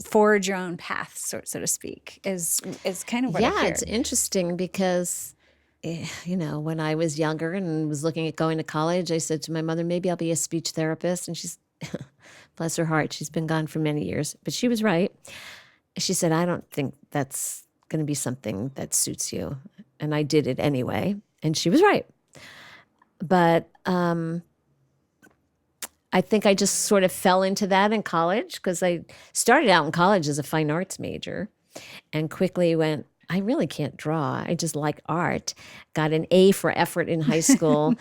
forge your own path, so to speak, is kind of what I hear. It's interesting because, when I was younger and was looking at going to college, I said to my mother, maybe I'll be a speech therapist. And she's, bless her heart, she's been gone for many years, but she was right. She said, I don't think that's going to be something that suits you. And I did it anyway. And she was right. But I think I just sort of fell into that in college because I started out in college as a fine arts major and quickly went, I really can't draw. I just like art. Got an A for effort in high school,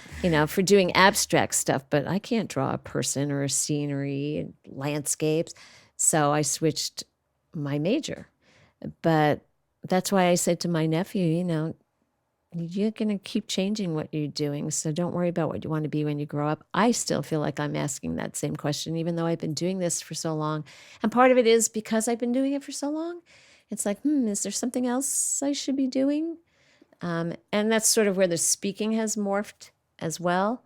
for doing abstract stuff, but I can't draw a person or a scenery and landscapes. So I switched my major. But that's why I said to my nephew, you're going to keep changing what you're doing. So don't worry about what you want to be when you grow up. I still feel like I'm asking that same question, even though I've been doing this for so long. And part of it is because I've been doing it for so long. It's like, is there something else I should be doing? And that's sort of where the speaking has morphed as well.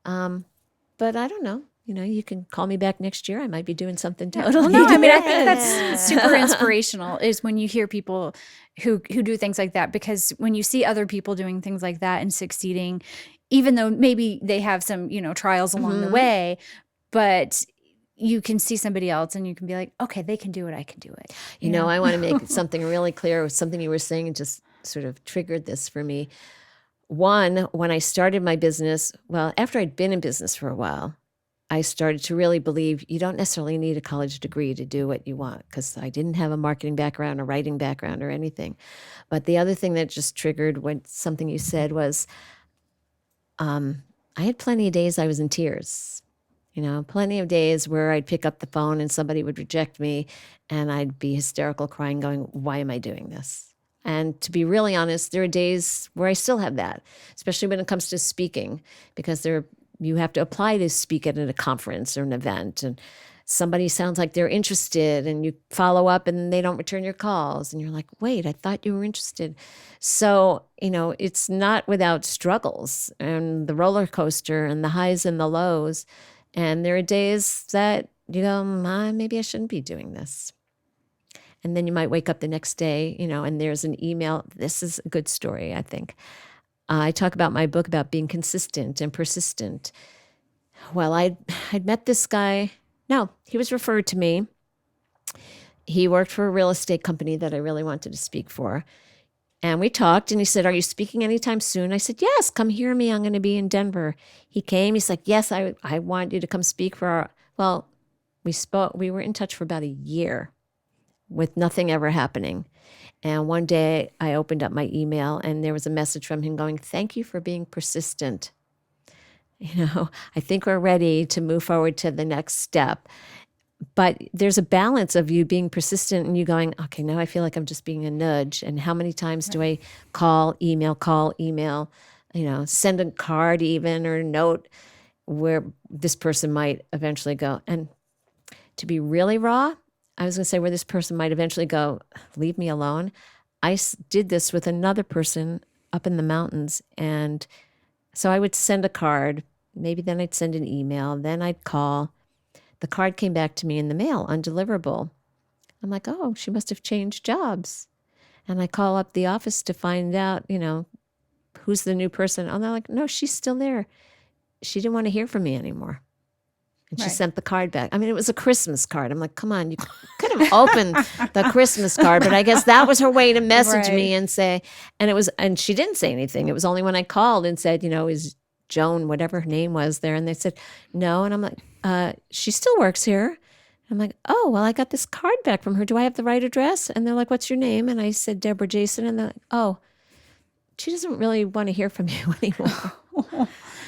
But I don't know. You can call me back next year. I might be doing something totally No, I different. think that's super inspirational is when you hear people who do things like that, because when you see other people doing things like that and succeeding, even though maybe they have some, trials along the way, but you can see somebody else and you can be like, okay, they can do it. I can do it. I want to make something really clear. Something you were saying and just sort of triggered this for me. One, when I started my business, after I'd been in business for a while, I started to really believe you don't necessarily need a college degree to do what you want, because I didn't have a marketing background, a writing background, or anything. But the other thing that just triggered something you said was I had plenty of days I was in tears. Plenty of days where I'd pick up the phone and somebody would reject me and I'd be hysterical crying going, why am I doing this? And to be really honest, there are days where I still have that, especially when it comes to speaking, because you have to apply to speak at a conference or an event, and somebody sounds like they're interested and you follow up and they don't return your calls and you're like, wait, I thought you were interested. So, it's not without struggles and the roller coaster and the highs and the lows. And there are days that you go, maybe I shouldn't be doing this. And then you might wake up the next day, and there's an email. This is a good story, I think. I talk about my book about being consistent and persistent. Well, I'd met this guy. No, he was referred to me. He worked for a real estate company that I really wanted to speak for. And we talked and he said, are you speaking anytime soon? I said, yes, come hear me. I'm going to be in Denver. He came. He's like, yes, I want you to come speak for we spoke. We were in touch for about a year with nothing ever happening. And one day I opened up my email and there was a message from him going, thank you for being persistent. I think we're ready to move forward to the next step. But there's a balance of you being persistent and you going, okay, now I feel like I'm just being a nudge. And how many times do I call, email, send a card even or a note where this person might eventually go. And to be really raw, I was going to say where this person might eventually go, leave me alone. I did this with another person up in the mountains. And so I would send a card, maybe then I'd send an email, then I'd call. The card came back to me in the mail, undeliverable. I'm like, oh, she must have changed jobs. And I call up the office to find out, who's the new person. And they're like, no, she's still there. She didn't want to hear from me anymore. And she sent the card back. I mean, it was a Christmas card. I'm like, come on, you could have opened the Christmas card. But I guess that was her way to message me and say, and she didn't say anything. It was only when I called and said, is Joan, whatever her name was there. And they said, no. And I'm like, she still works here. I'm like, oh, well, I got this card back from her. Do I have the right address? And they're like, what's your name? And I said, Debra Jason. And they're like, oh, she doesn't really want to hear from you anymore.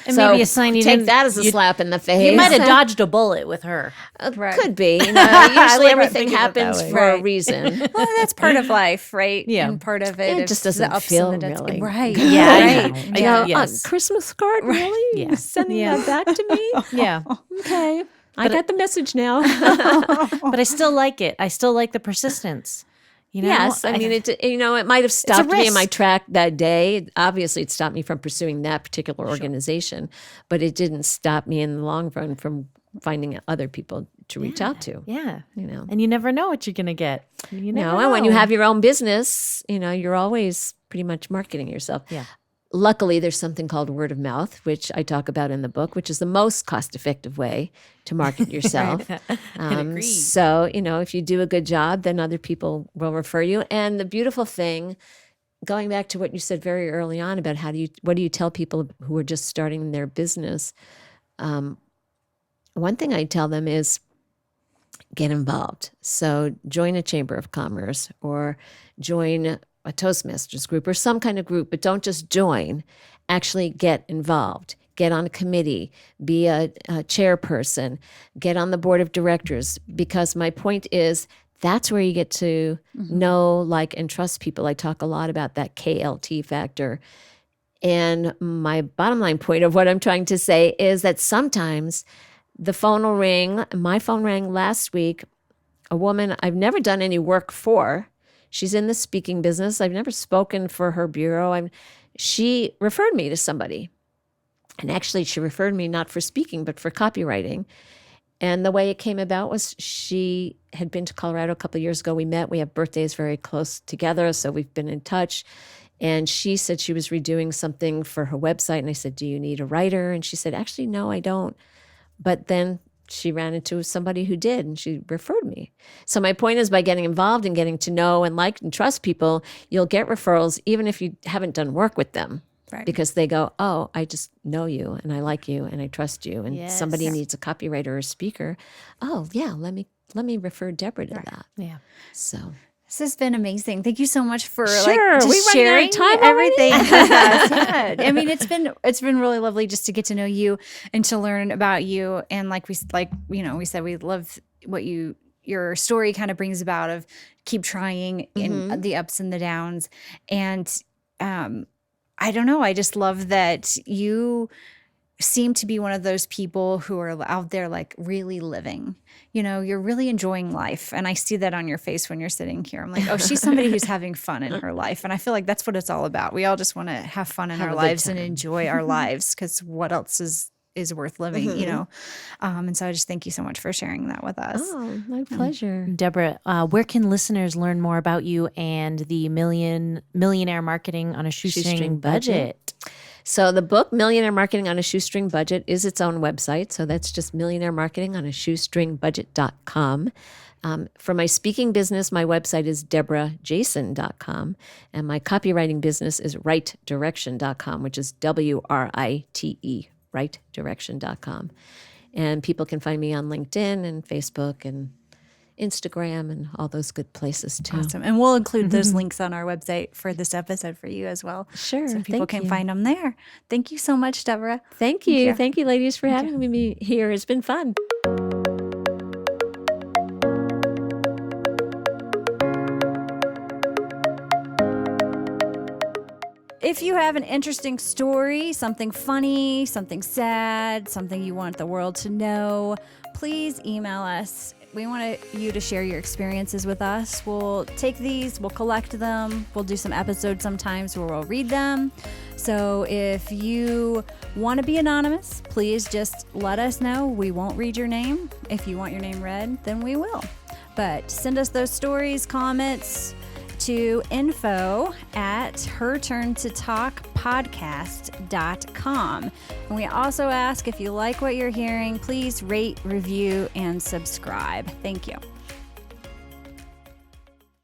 And maybe a sign you take didn't, that as a slap in the face. You might have dodged a bullet with her. Could be. Usually everything happens for a reason. Well, that's part of life, right? Yeah. And part of it. It just doesn't feel really. Right. Yeah. Right. Yes. A Christmas card, really? Yeah. Sending that back to me? Yeah. Okay. I got the message now. But I still like it. I still like the persistence. You know? Yes, I mean, it might have stopped me in my track that day. Obviously, it stopped me from pursuing that particular organization, but it didn't stop me in the long run from finding other people to reach out to. Yeah. You know, And you never know what you're going to get. You never know. and when you have your own business, you're always pretty much marketing yourself. Yeah. Luckily, there's something called word of mouth, which I talk about in the book, which is the most cost-effective way to market yourself. Agreed. So, if you do a good job, then other people will refer you. And the beautiful thing, going back to what you said very early on about what do you tell people who are just starting their business? One thing I tell them is get involved. So join a chamber of commerce or join a Toastmasters group or some kind of group, but don't just join. Actually get involved. Get on a committee. Be a chairperson. Get on the board of directors. Because my point is that's where you get to know, like, and trust people. I talk a lot about that KLT factor. And my bottom line point of what I'm trying to say is that sometimes the phone will ring. My phone rang last week. A woman I've never done any work for. She's in the speaking business. I've never spoken for her bureau. She referred me to somebody. And actually, she referred me not for speaking, but for copywriting. And the way it came about was she had been to Colorado a couple of years ago. We met. We have birthdays very close together, so we've been in touch. And she said she was redoing something for her website. And I said, do you need a writer? And she said, actually, no, I don't. But then she ran into somebody who did, and she referred me. So my point is, by getting involved and getting to know and like and trust people, you'll get referrals even if you haven't done work with them. Right. Because they go, oh, I just know you and I like you and I trust you, and Yes. somebody needs a copywriter or a speaker. Oh, yeah, let me refer Debra to that. Yeah. So This has been amazing. Thank you so much for Sure. just We running out of sharing time everything with us. Yeah. I mean, it's been really lovely just to get to know you and to learn about you. And we said we love what your story kind of brings about of keep trying in the ups and the downs. And I don't know. I just love that you seem to be one of those people who are out there really living. You're really enjoying life. And I see that on your face when you're sitting here. I'm like, oh, she's somebody who's having fun in her life. And I feel like that's what it's all about. We all just want to have fun in our lives and enjoy our lives, because what else is worth living, And so I just thank you so much for sharing that with us. Oh, my pleasure. Debra, where can listeners learn more about you and the Millionaire Marketing on a Shoestring Budget? So the book, Millionaire Marketing on a Shoestring Budget, is its own website. So that's just Millionaire Marketing on a shoestringbudget.com. For my speaking business, my website is debrajason.com. And my copywriting business is rightdirection.com, which is WRITE, rightdirection.com. And people can find me on LinkedIn and Facebook and Instagram and all those good places too. Awesome. And we'll include those links on our website for this episode for you as well. Sure. So people can find them there. Thank you so much, Debra. Thank you. Thank you, ladies, for having me here. It's been fun. If you have an interesting story, something funny, something sad, something you want the world to know, please email us. We want you to share your experiences with us. We'll take these, we'll collect them, we'll do some episodes sometimes where we'll read them. So if you want to be anonymous, please just let us know. We won't read your name. If you want your name read, then we will. But send us those stories, comments to info@herturntotalkpodcast.com. And we also ask, if you like what you're hearing, please rate, review, and subscribe. Thank you.